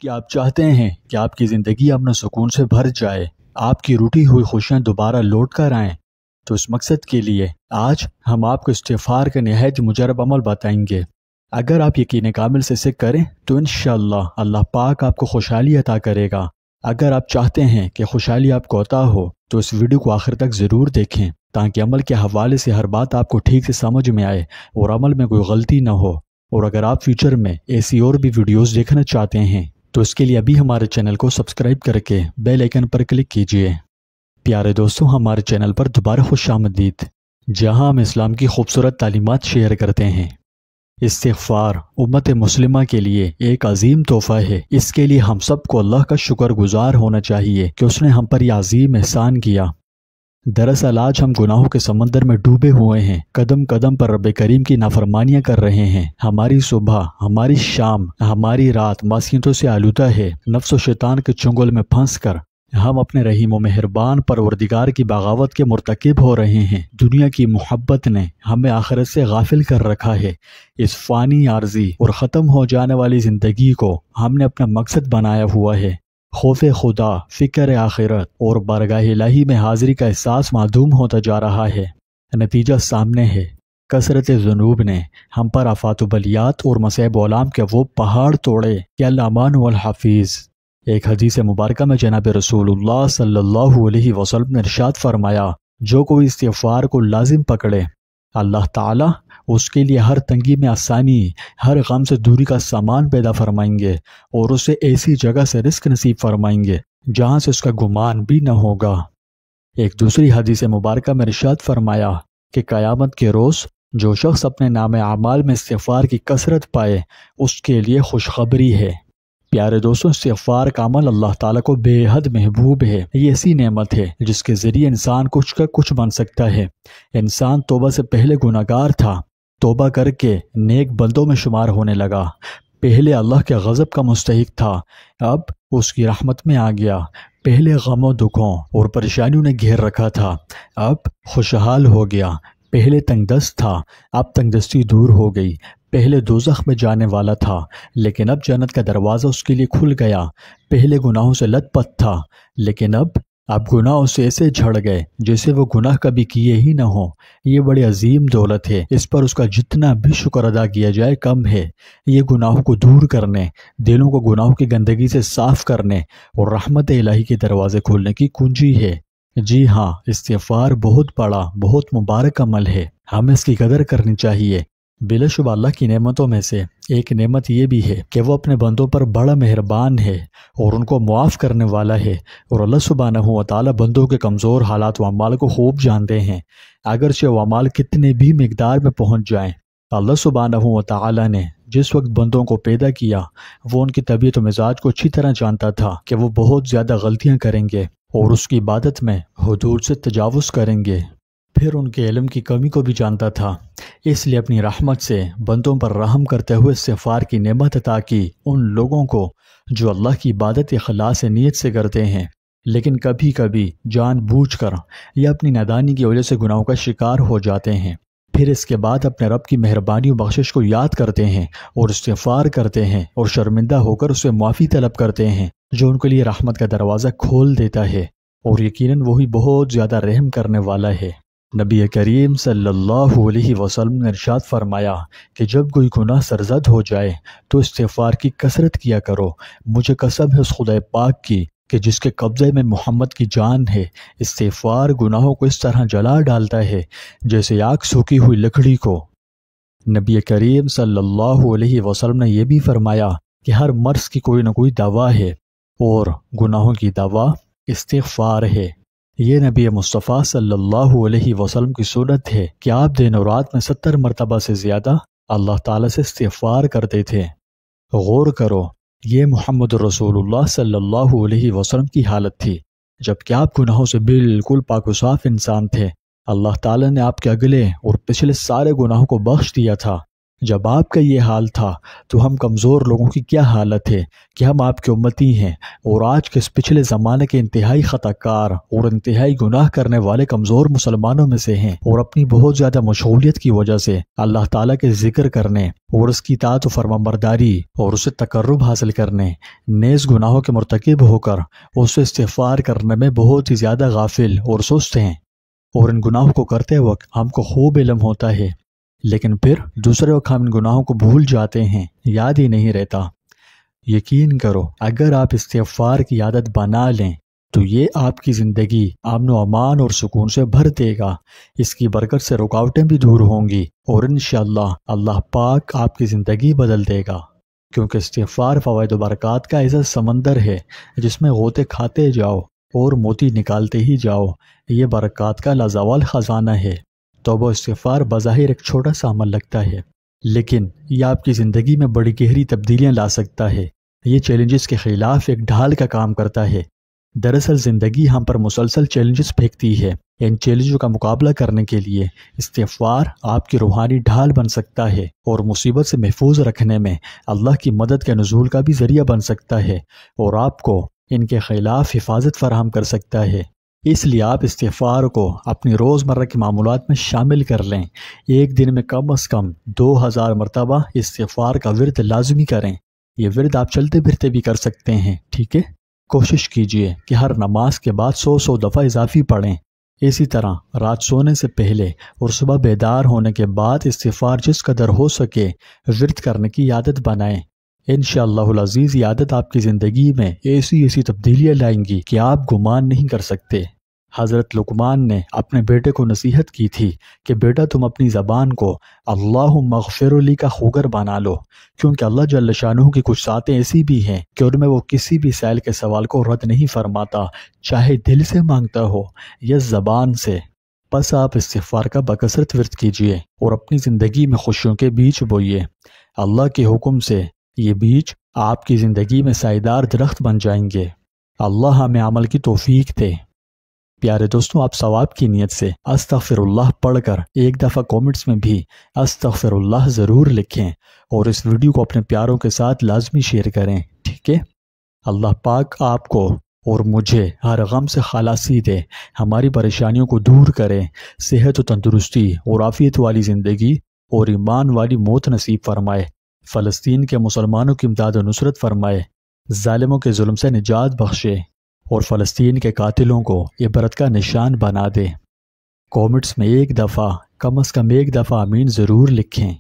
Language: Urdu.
کہ آپ چاہتے ہیں کہ آپ کی زندگی امن و سکون سے بھر جائے، آپ کی روٹی ہوئی خوشیاں دوبارہ لوٹ کر آئیں، تو اس مقصد کے لیے آج ہم آپ کو استغفار کا نہایت مجرب عمل بتائیں گے۔ اگر آپ یقین کامل سے اسے کریں تو انشاءاللہ اللہ پاک آپ کو خوشحالی عطا کرے گا۔ اگر آپ چاہتے ہیں کہ خوشحالی آپ کو عطا ہو تو اس ویڈیو کو آخر تک ضرور دیکھیں، تاکہ عمل کے حوالے سے ہر بات آپ کو ٹھیک سے سمجھ میں آئے اور عمل میں کوئی غلطی نہ ہو۔ اور اگر آپ فیوچر میں ایسی اور بھی ویڈیوز دیکھنا چاہتے ہیں تو اس کے لیے ابھی ہمارے چینل کو سبسکرائب کر کے بیل آئیکن پر کلک کیجئے۔ پیارے دوستوں، ہمارے چینل پر دوبارہ خوش آمدید، جہاں ہم اسلام کی خوبصورت تعلیمات شیئر کرتے ہیں۔ استغفار امت مسلمہ کے لیے ایک عظیم تحفہ ہے۔ اس کے لیے ہم سب کو اللہ کا شکر گزار ہونا چاہیے کہ اس نے ہم پر یہ عظیم احسان کیا۔ دراصل آج ہم گناہوں کے سمندر میں ڈوبے ہوئے ہیں، قدم قدم پر رب کریم کی نافرمانیاں کر رہے ہیں۔ ہماری صبح، ہماری شام، ہماری رات معصیتوں سے آلودہ ہے۔ نفس و شیطان کے چنگل میں پھنس کر ہم اپنے رحیم و مہربان پروردگار کی بغاوت کے مرتکب ہو رہے ہیں۔ دنیا کی محبت نے ہمیں آخرت سے غافل کر رکھا ہے۔ اس فانی، عارضی اور ختم ہو جانے والی زندگی کو ہم نے اپنا مقصد بنایا ہوا ہے۔ خوف خدا، فکر آخرت اور بارگاہ الہی میں حاضری کا احساس معدوم ہوتا جا رہا ہے۔ نتیجہ سامنے ہے۔ کثرت ذنوب نے ہم پر آفات و بلیات اور مصائب اعلام کے وہ پہاڑ توڑے کہ الامان والحفیظ۔ ایک حدیث مبارکہ میں جناب رسول اللہ صلی اللہ علیہ وسلم نے ارشاد فرمایا، جو کوئی استغفار کو لازم پکڑے، اللہ تعالیٰ اس کے لیے ہر تنگی میں آسانی، ہر غم سے دوری کا سامان پیدا فرمائیں گے اور اسے ایسی جگہ سے رزق نصیب فرمائیں گے جہاں سے اس کا گمان بھی نہ ہوگا۔ ایک دوسری حدیث مبارکہ میں ارشاد فرمایا کہ قیامت کے روز جو شخص اپنے نام اعمال میں استغفار کی کثرت پائے، اس کے لیے خوشخبری ہے۔ پیارے دوستوں، استغفار کا عمل اللہ تعالیٰ کو بے حد محبوب ہے۔ یہ ایسی نعمت ہے جس کے ذریعے انسان کچھ کا کچھ بن سکتا ہے۔ انسان توبہ سے پہلے گناہگار تھا، توبہ کر کے نیک بندوں میں شمار ہونے لگا۔ پہلے اللہ کے غضب کا مستحق تھا، اب اس کی رحمت میں آ گیا۔ پہلے غم و دکھوں اور پریشانیوں نے گھیر رکھا تھا، اب خوشحال ہو گیا۔ پہلے تنگ دست تھا، اب تنگ دستی دور ہو گئی۔ پہلے دوزخ میں جانے والا تھا، لیکن اب جنت کا دروازہ اس کے لیے کھل گیا۔ پہلے گناہوں سے لت پت تھا، لیکن اب گناہ اسے ایسے جھڑ گئے جیسے وہ گناہ کبھی کیے ہی نہ ہوں۔ یہ بڑی عظیم دولت ہے، اس پر اس کا جتنا بھی شکر ادا کیا جائے کم ہے۔ یہ گناہوں کو دور کرنے، دلوں کو گناہوں کی گندگی سے صاف کرنے اور رحمت الہی کے دروازے کھولنے کی کنجی ہے۔ جی ہاں، استغفار بہت بڑا، بہت مبارک عمل ہے، ہمیں اس کی قدر کرنی چاہیے۔ بلا شبہ اللہ کی نعمتوں میں سے ایک نعمت یہ بھی ہے کہ وہ اپنے بندوں پر بڑا مہربان ہے اور ان کو معاف کرنے والا ہے، اور اللہ سبحانہ و تعالیٰ بندوں کے کمزور حالات و اعمال کو خوب جانتے ہیں۔ اگرچہ وہ اعمال کتنے بھی مقدار میں پہنچ جائیں، اللہ سبحانہ و تعالیٰ نے جس وقت بندوں کو پیدا کیا وہ ان کی طبیعت و مزاج کو اچھی طرح جانتا تھا کہ وہ بہت زیادہ غلطیاں کریں گے اور اس کی عبادت میں حدود سے تجاوز کریں گے۔ پھر ان کے علم کی کمی کو بھی جانتا تھا، اس لیے اپنی رحمت سے بندوں پر رحم کرتے ہوئے استغفار کی نعمت عطا کی ان لوگوں کو جو اللہ کی عبادت اخلاص نیت سے کرتے ہیں، لیکن کبھی کبھی جان بوجھ کر یا اپنی نادانی کی وجہ سے گناہوں کا شکار ہو جاتے ہیں۔ پھر اس کے بعد اپنے رب کی مہربانی و بخشش کو یاد کرتے ہیں اور استغفار کرتے ہیں اور شرمندہ ہو کر اس سے معافی طلب کرتے ہیں، جو ان کے لیے رحمت کا دروازہ کھول دیتا ہے، اور یقیناً وہی بہت زیادہ رحم کرنے والا ہے۔ نبی کریم صلی اللہ علیہ وسلم نے ارشاد فرمایا کہ جب کوئی گناہ سرزد ہو جائے تو استغفار کی کثرت کیا کرو۔ مجھے قسم ہے اس خدا پاک کی کہ جس کے قبضے میں محمد کی جان ہے، استغفار گناہوں کو اس طرح جلا ڈالتا ہے جیسے آگ سوکھی ہوئی لکڑی کو۔ نبی کریم صلی اللہ علیہ وسلم نے یہ بھی فرمایا کہ ہر مرض کی کوئی نہ کوئی دوا ہے، اور گناہوں کی دوا استغفار ہے۔ یہ نبی مصطفیٰ صلی اللہ علیہ وسلم کی سنت ہے کہ آپ دن و رات میں 70 مرتبہ سے زیادہ اللہ تعالیٰ سے استغفار کرتے تھے۔ غور کرو، یہ محمد رسول اللہ صلی اللہ علیہ وسلم کی حالت تھی جبکہ آپ گناہوں سے بالکل پاک و صاف انسان تھے۔ اللہ تعالیٰ نے آپ کے اگلے اور پچھلے سارے گناہوں کو بخش دیا تھا، جب آپ کا یہ حال تھا تو ہم کمزور لوگوں کی کیا حالت ہے کہ ہم آپ کے امتی ہیں، اور آج کے اس پچھلے زمانے کے انتہائی خطا کار اور انتہائی گناہ کرنے والے کمزور مسلمانوں میں سے ہیں، اور اپنی بہت زیادہ مشغولیت کی وجہ سے اللہ تعالیٰ کے ذکر کرنے اور اس کی اطاعت و فرمانبرداری اور اسے تقرب حاصل کرنے نیز گناہوں کے مرتکب ہو کر اس سے استغفار کرنے میں بہت ہی زیادہ غافل اور سست ہیں، اور ان گناہوں کو کرتے وقت ہم کو خوب علم ہوتا ہے، لیکن پھر دوسرے وقت ہم ان گناہوں کو بھول جاتے ہیں، یاد ہی نہیں رہتا۔ یقین کرو اگر آپ استغفار کی عادت بنا لیں تو یہ آپ کی زندگی امن و امان اور سکون سے بھر دے گا، اس کی برکت سے رکاوٹیں بھی دور ہوں گی، اور انشاءاللہ اللہ پاک آپ کی زندگی بدل دے گا، کیونکہ استغفار فوائد و برکات کا ایسا سمندر ہے جس میں غوطے کھاتے جاؤ اور موتی نکالتے ہی جاؤ، یہ برکات کا لازوال خزانہ ہے۔ توبہ و استغفار بظاہر ایک چھوٹا سا عمل لگتا ہے، لیکن یہ آپ کی زندگی میں بڑی گہری تبدیلیاں لا سکتا ہے، یہ چیلنجز کے خلاف ایک ڈھال کا کام کرتا ہے۔ دراصل زندگی ہم پر مسلسل چیلنجز پھینکتی ہے، ان چیلنجوں کا مقابلہ کرنے کے لیے استغفار آپ کی روحانی ڈھال بن سکتا ہے، اور مصیبت سے محفوظ رکھنے میں اللہ کی مدد کے نزول کا بھی ذریعہ بن سکتا ہے، اور آپ کو ان کے خلاف حفاظت فراہم کر سکتا ہے۔ اس لیے آپ استغفار کو اپنی روزمرہ کے معمولات میں شامل کر لیں، ایک دن میں کم از کم 2000 مرتبہ استغفار کا ورد لازمی کریں، یہ ورد آپ چلتے پھرتے بھی کر سکتے ہیں، ٹھیک ہے؟ کوشش کیجئے کہ ہر نماز کے بعد 100 دفعہ اضافی پڑھیں، اسی طرح رات سونے سے پہلے اور صبح بیدار ہونے کے بعد استغفار جس قدر ہو سکے ورد کرنے کی عادت بنائیں۔ انشاءاللہ العزیز یہ عادت آپ کی زندگی میں ایسی تبدیلیاں لائیں گی کہ آپ گمان نہیں کر سکتے۔ حضرت لقمان نے اپنے بیٹے کو نصیحت کی تھی کہ بیٹا تم اپنی زبان کو اللہم اغفر لی کا خوگر بنا لو، کیونکہ اللہ جل شانہ کی کچھ ذاتیں ایسی بھی ہیں کہ ان میں وہ کسی بھی سائل کے سوال کو رد نہیں فرماتا، چاہے دل سے مانگتا ہو یا زبان سے۔ بس آپ استغفار کا بکثرت ورد کیجئے اور اپنی زندگی میں خوشیوں کے بیج بوئیے، اللہ کے حکم سے یہ بیج آپ کی زندگی میں سائیدار درخت بن جائیں گے۔ اللہ ہمیں عمل کی توفیق دے۔ پیارے دوستوں، آپ ثواب کی نیت سے استغفر اللہ پڑھ کر ایک دفعہ کومنٹس میں بھی استغفر اللہ ضرور لکھیں، اور اس ویڈیو کو اپنے پیاروں کے ساتھ لازمی شیئر کریں، ٹھیک ہے؟ اللہ پاک آپ کو اور مجھے ہر غم سے خلاصی دے، ہماری پریشانیوں کو دور کرے، صحت و تندرستی اور عافیت والی زندگی اور ایمان والی موت نصیب فرمائے، فلسطین کے مسلمانوں کی امداد و نصرت فرمائے، ظالموں کے ظلم سے نجات بخشے، اور فلسطین کے قاتلوں کو عبرت کا نشان بنا دے۔ کومنٹس میں ایک دفعہ کم از کم ایک دفعہ آمین ضرور لکھیں۔